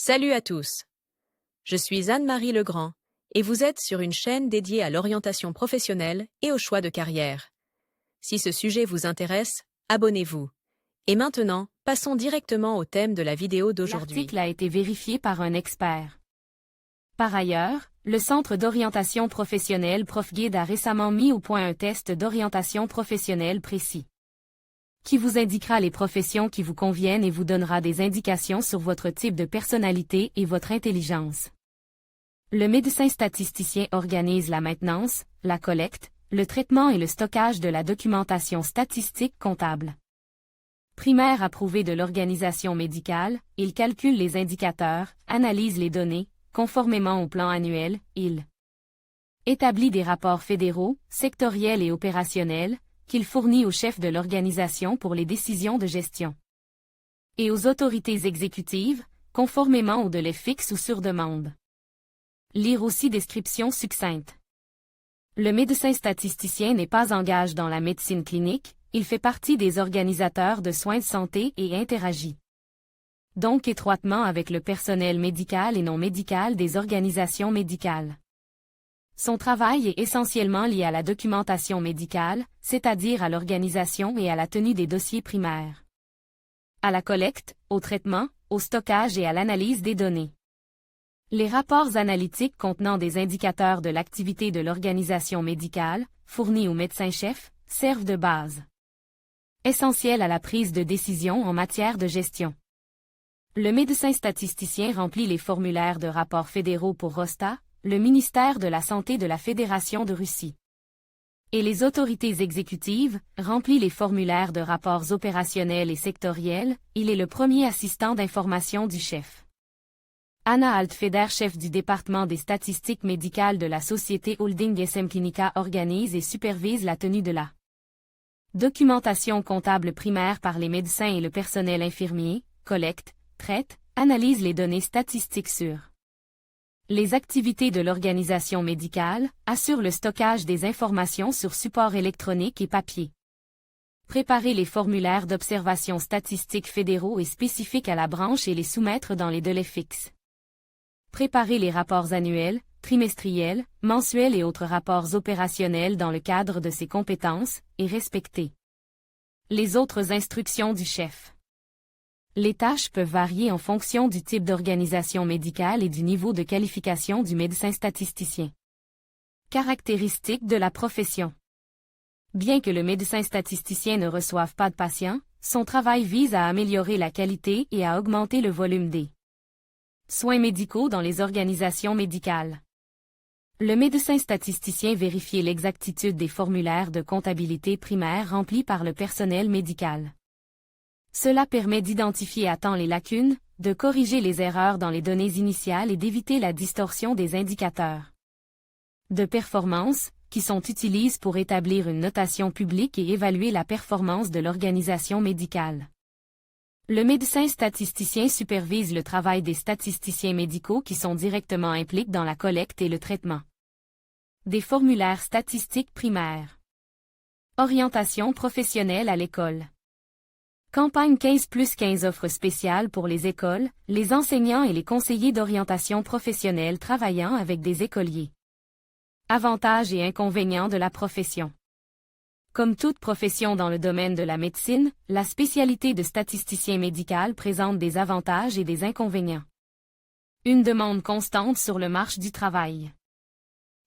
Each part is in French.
Salut à tous. Je suis Anne-Marie Legrand et vous êtes sur une chaîne dédiée à l'orientation professionnelle et au choix de carrière. Si ce sujet vous intéresse, abonnez-vous. Et maintenant, passons directement au thème de la vidéo d'aujourd'hui. L'article a été vérifié par un expert. Par ailleurs, le Centre d'orientation professionnelle ProfGuide a récemment mis au point un test d'orientation professionnelle précis, qui vous indiquera les professions qui vous conviennent et vous donnera des indications sur votre type de personnalité et votre intelligence. Le médecin statisticien organise la maintenance, la collecte, le traitement et le stockage de la documentation statistique comptable. Primaire approuvé de l'organisation médicale, il calcule les indicateurs, analyse les données, conformément au plan annuel, il établit des rapports fédéraux, sectoriels et opérationnels, qu'il fournit au chef de l'organisation pour les décisions de gestion et aux autorités exécutives, conformément aux délais fixes ou sur demande. Lire aussi description succincte. Le médecin statisticien n'est pas en gage dans la médecine clinique, il fait partie des organisateurs de soins de santé et interagit donc étroitement avec le personnel médical et non médical des organisations médicales. Son travail est essentiellement lié à la documentation médicale, c'est-à-dire à l'organisation et à la tenue des dossiers primaires, à la collecte, au traitement, au stockage et à l'analyse des données. Les rapports analytiques contenant des indicateurs de l'activité de l'organisation médicale, fournis au médecin-chef, servent de base essentielle à la prise de décision en matière de gestion. Le médecin statisticien remplit les formulaires de rapports fédéraux pour Rosta, le ministère de la Santé de la Fédération de Russie. Et les autorités exécutives, remplit les formulaires de rapports opérationnels et sectoriels, il est le premier assistant d'information du chef. Anna Altfeder, chef du département des statistiques médicales de la société Holding SM Clinica, organise et supervise la tenue de la documentation comptable primaire par les médecins et le personnel infirmier, collecte, traite, analyse les données statistiques sur les activités de l'organisation médicale, assure le stockage des informations sur support électronique et papier. Préparer les formulaires d'observation statistique fédéraux et spécifiques à la branche et les soumettre dans les délais fixes. Préparer les rapports annuels, trimestriels, mensuels et autres rapports opérationnels dans le cadre de ses compétences, et respecter les autres instructions du chef. Les tâches peuvent varier en fonction du type d'organisation médicale et du niveau de qualification du médecin statisticien. Caractéristiques de la profession. Bien que le médecin statisticien ne reçoive pas de patients, son travail vise à améliorer la qualité et à augmenter le volume des soins médicaux dans les organisations médicales. Le médecin statisticien vérifie l'exactitude des formulaires de comptabilité primaire remplis par le personnel médical. Cela permet d'identifier à temps les lacunes, de corriger les erreurs dans les données initiales et d'éviter la distorsion des indicateurs de performance, qui sont utilisés pour établir une notation publique et évaluer la performance de l'organisation médicale. Le médecin statisticien supervise le travail des statisticiens médicaux qui sont directement impliqués dans la collecte et le traitement des formulaires statistiques primaires. Orientation professionnelle à l'école. Campagne 15+15 offre spéciale pour les écoles, les enseignants et les conseillers d'orientation professionnelle travaillant avec des écoliers. Avantages et inconvénients de la profession. Comme toute profession dans le domaine de la médecine, la spécialité de statisticien médical présente des avantages et des inconvénients. Une demande constante sur le marché du travail.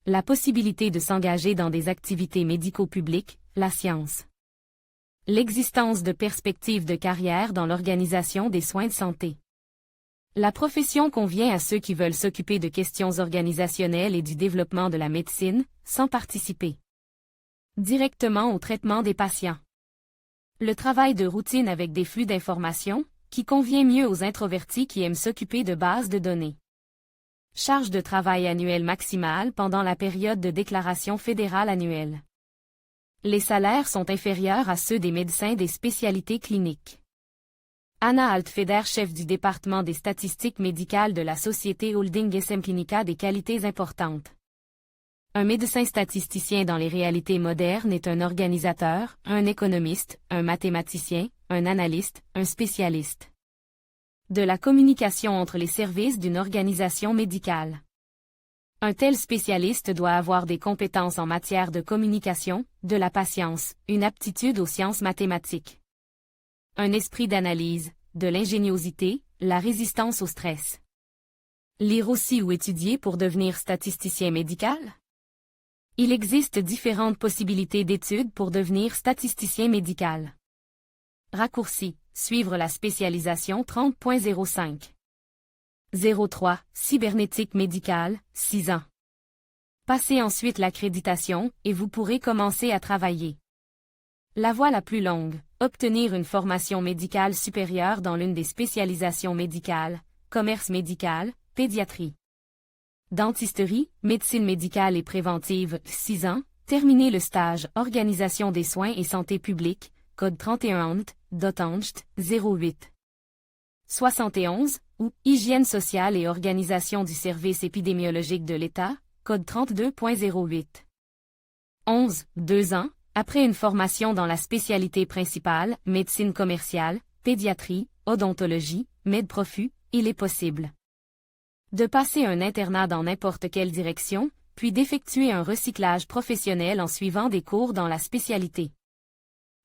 La possibilité de s'engager dans des activités médico-publiques, la science. L'existence de perspectives de carrière dans l'organisation des soins de santé. La profession convient à ceux qui veulent s'occuper de questions organisationnelles et du développement de la médecine, sans participer directement au traitement des patients. Le travail de routine avec des flux d'informations, qui convient mieux aux introvertis qui aiment s'occuper de bases de données. Charge de travail annuelle maximale pendant la période de déclaration fédérale annuelle. Les salaires sont inférieurs à ceux des médecins des spécialités cliniques. Anna Altfeder, chef du département des statistiques médicales de la société Holding SM Clinica, des qualités importantes. Un médecin statisticien dans les réalités modernes est un organisateur, un économiste, un mathématicien, un analyste, un spécialiste. De la communication entre les services d'une organisation médicale. Un tel spécialiste doit avoir des compétences en matière de communication, de la patience, une aptitude aux sciences mathématiques, un esprit d'analyse, de l'ingéniosité, la résistance au stress. Lire aussi ou étudier pour devenir statisticien médical? Il existe différentes possibilités d'études pour devenir statisticien médical. Raccourci, suivre la spécialisation 30.05. 03. Cybernétique médicale, 6 ans. Passez ensuite l'accréditation, et vous pourrez commencer à travailler. La voie la plus longue, obtenir une formation médicale supérieure dans l'une des spécialisations médicales, commerce médical, pédiatrie. Dentisterie, médecine médicale et préventive, 6 ans, terminer le stage, organisation des soins et santé publique, code 31 .Angst, 08. 71, ou hygiène sociale et organisation du service épidémiologique de l'État, code 32.08. 11, 2 ans, après une formation dans la spécialité principale, médecine commerciale, pédiatrie, odontologie, medprofu, il est possible de passer un internat dans n'importe quelle direction, puis d'effectuer un recyclage professionnel en suivant des cours dans la spécialité.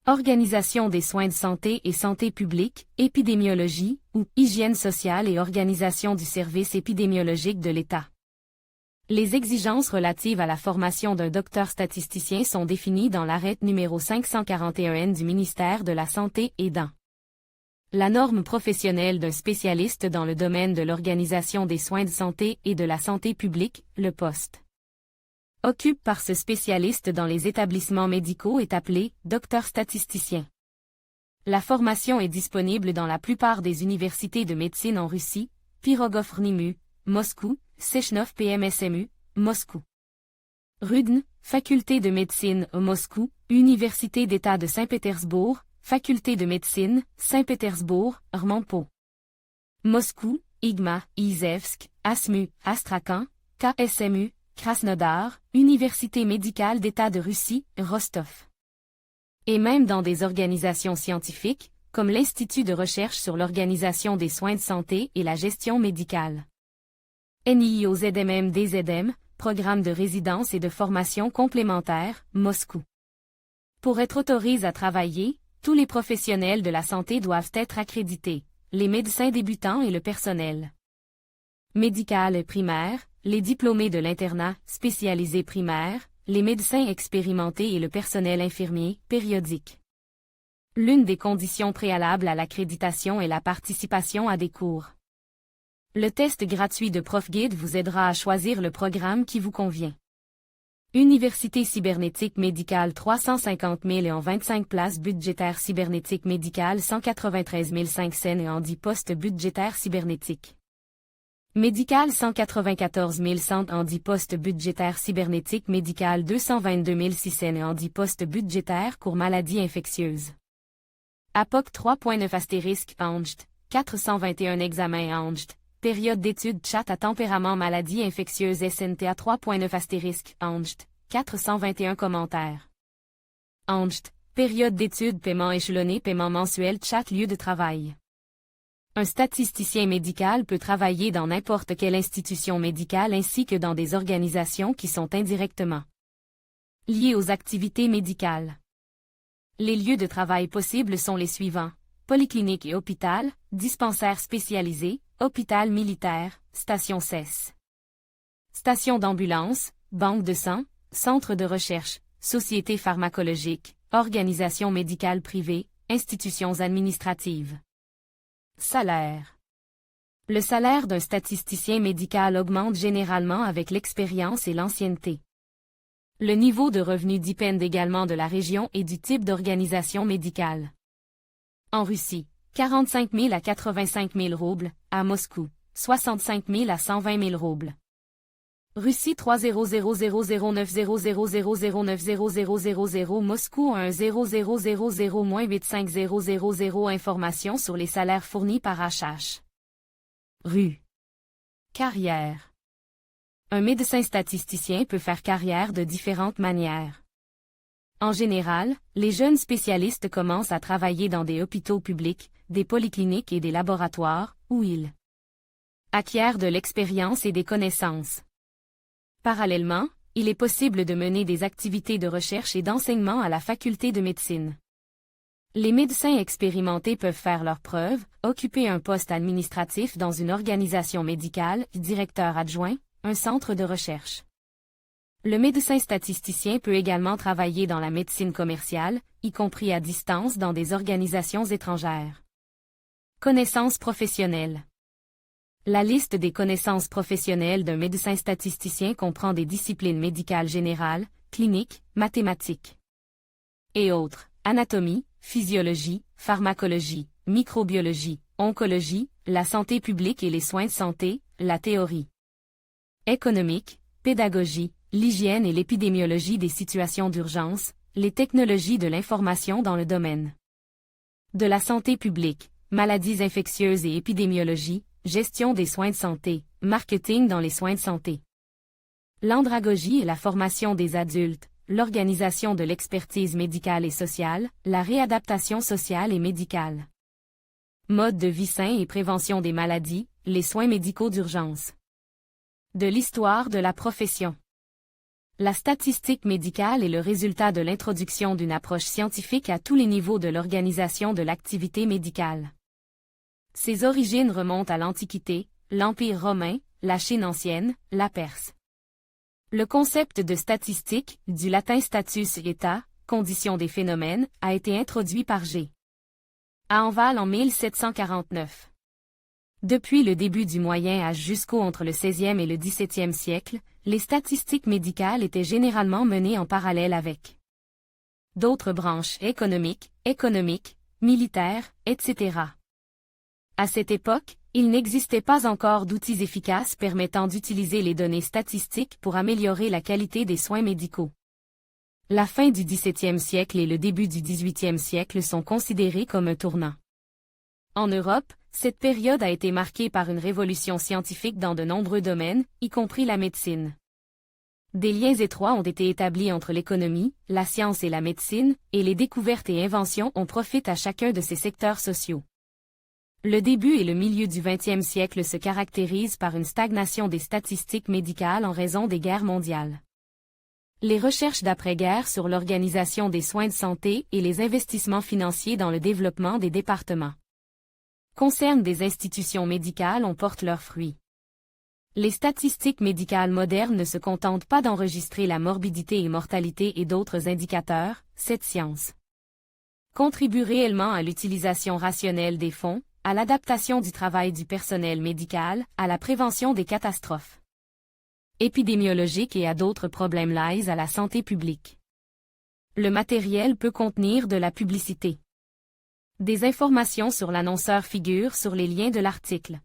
Organisation des soins de santé et santé publique, épidémiologie, ou hygiène sociale et organisation du service épidémiologique de l'État. Les exigences relatives à la formation d'un docteur statisticien sont définies dans l'arrêt numéro 541N du ministère de la Santé et dans la norme professionnelle d'un spécialiste dans le domaine de l'organisation des soins de santé et de la santé publique, le poste occupe par ce spécialiste dans les établissements médicaux est appelé docteur statisticien. La formation est disponible dans la plupart des universités de médecine en Russie, Pirogov RNIMU, Moscou, Sechnov PMSMU, Moscou. Rudn, faculté de médecine, Moscou, Université d'État de Saint-Pétersbourg, faculté de médecine, Saint-Pétersbourg, Rmanpo. Moscou, IGMA, Izevsk, ASMU, Astrakhan, KSMU, Krasnodar, Université médicale d'État de Russie, Rostov. Et même dans des organisations scientifiques, comme l'Institut de recherche sur l'organisation des soins de santé et la gestion médicale. NIOZMM-DZM, Programme de résidence et de formation complémentaire, Moscou. Pour être autorisé à travailler, tous les professionnels de la santé doivent être accrédités, les médecins débutants et le personnel médical primaire, les diplômés de l'internat spécialisé primaire, les médecins expérimentés et le personnel infirmier périodique. L'une des conditions préalables à l'accréditation est la participation à des cours. Le test gratuit de ProfGuide vous aidera à choisir le programme qui vous convient. Université cybernétique médicale 350 000 et en 25 places budgétaires cybernétique médicale 193 500 et en 10 postes budgétaires cybernétiques. Médical 194 100 en 10 postes budgétaires cybernétique médical 222 600 et en 10 postes budgétaires cours maladies infectieuses. APOC 3.9 Angst, 421 examens Angst, période d'études chat à tempérament maladies infectieuses SNTA 3.9 Angst, 421 commentaires. Angst, période d'études paiement échelonné paiement mensuel chat lieu de travail. Un statisticien médical peut travailler dans n'importe quelle institution médicale ainsi que dans des organisations qui sont indirectement liées aux activités médicales. Les lieux de travail possibles sont les suivants: polyclinique et hôpital, dispensaire spécialisé, hôpital militaire, station CES. Station d'ambulance, banque de sang, centre de recherche, société pharmacologique, organisation médicale privée, institutions administratives. Salaire. Le salaire d'un statisticien médical augmente généralement avec l'expérience et l'ancienneté. Le niveau de revenu dépend également de la région et du type d'organisation médicale. En Russie, 45 000 à 85 000 roubles, à Moscou, 65 000 à 120 000 roubles. Russie 3000900009000 Moscou 10000-85000 Informations sur les salaires fournis par HH. Rue. Carrière. Un médecin statisticien peut faire carrière de différentes manières. En général, les jeunes spécialistes commencent à travailler dans des hôpitaux publics, des polycliniques et des laboratoires, où ils acquièrent de l'expérience et des connaissances. Parallèlement, il est possible de mener des activités de recherche et d'enseignement à la faculté de médecine. Les médecins expérimentés peuvent faire leurs preuves, occuper un poste administratif dans une organisation médicale, directeur adjoint, un centre de recherche. Le médecin statisticien peut également travailler dans la médecine commerciale, y compris à distance dans des organisations étrangères. Connaissances professionnelles. La liste des connaissances professionnelles d'un médecin statisticien comprend des disciplines médicales générales, cliniques, mathématiques et autres, anatomie, physiologie, pharmacologie, microbiologie, oncologie, la santé publique et les soins de santé, la théorie économique, pédagogie, l'hygiène et l'épidémiologie des situations d'urgence, les technologies de l'information dans le domaine de la santé publique, maladies infectieuses et épidémiologie, gestion des soins de santé, marketing dans les soins de santé. L'andragogie et la formation des adultes, l'organisation de l'expertise médicale et sociale, la réadaptation sociale et médicale. Mode de vie sain et prévention des maladies, les soins médicaux d'urgence. De l'histoire de la profession. La statistique médicale est le résultat de l'introduction d'une approche scientifique à tous les niveaux de l'organisation de l'activité médicale. Ses origines remontent à l'Antiquité, l'Empire romain, la Chine ancienne, la Perse. Le concept de statistique, du latin status état, condition des phénomènes, a été introduit par G. Enval en 1749. Depuis le début du Moyen Âge jusqu'au entre le XVIe et le XVIIe siècle, les statistiques médicales étaient généralement menées en parallèle avec d'autres branches économiques, militaires, etc. À cette époque, il n'existait pas encore d'outils efficaces permettant d'utiliser les données statistiques pour améliorer la qualité des soins médicaux. La fin du XVIIe siècle et le début du XVIIIe siècle sont considérés comme un tournant. En Europe, cette période a été marquée par une révolution scientifique dans de nombreux domaines, y compris la médecine. Des liens étroits ont été établis entre l'économie, la science et la médecine, et les découvertes et inventions ont profité à chacun de ces secteurs sociaux. Le début et le milieu du XXe siècle se caractérisent par une stagnation des statistiques médicales en raison des guerres mondiales. Les recherches d'après-guerre sur l'organisation des soins de santé et les investissements financiers dans le développement des départements concernent des institutions médicales portent leurs fruits. Les statistiques médicales modernes ne se contentent pas d'enregistrer la morbidité et mortalité et d'autres indicateurs, cette science contribue réellement à l'utilisation rationnelle des fonds, à l'adaptation du travail du personnel médical, à la prévention des catastrophes épidémiologiques et à d'autres problèmes liés à la santé publique. Le matériel peut contenir de la publicité. Des informations sur l'annonceur figurent sur les liens de l'article.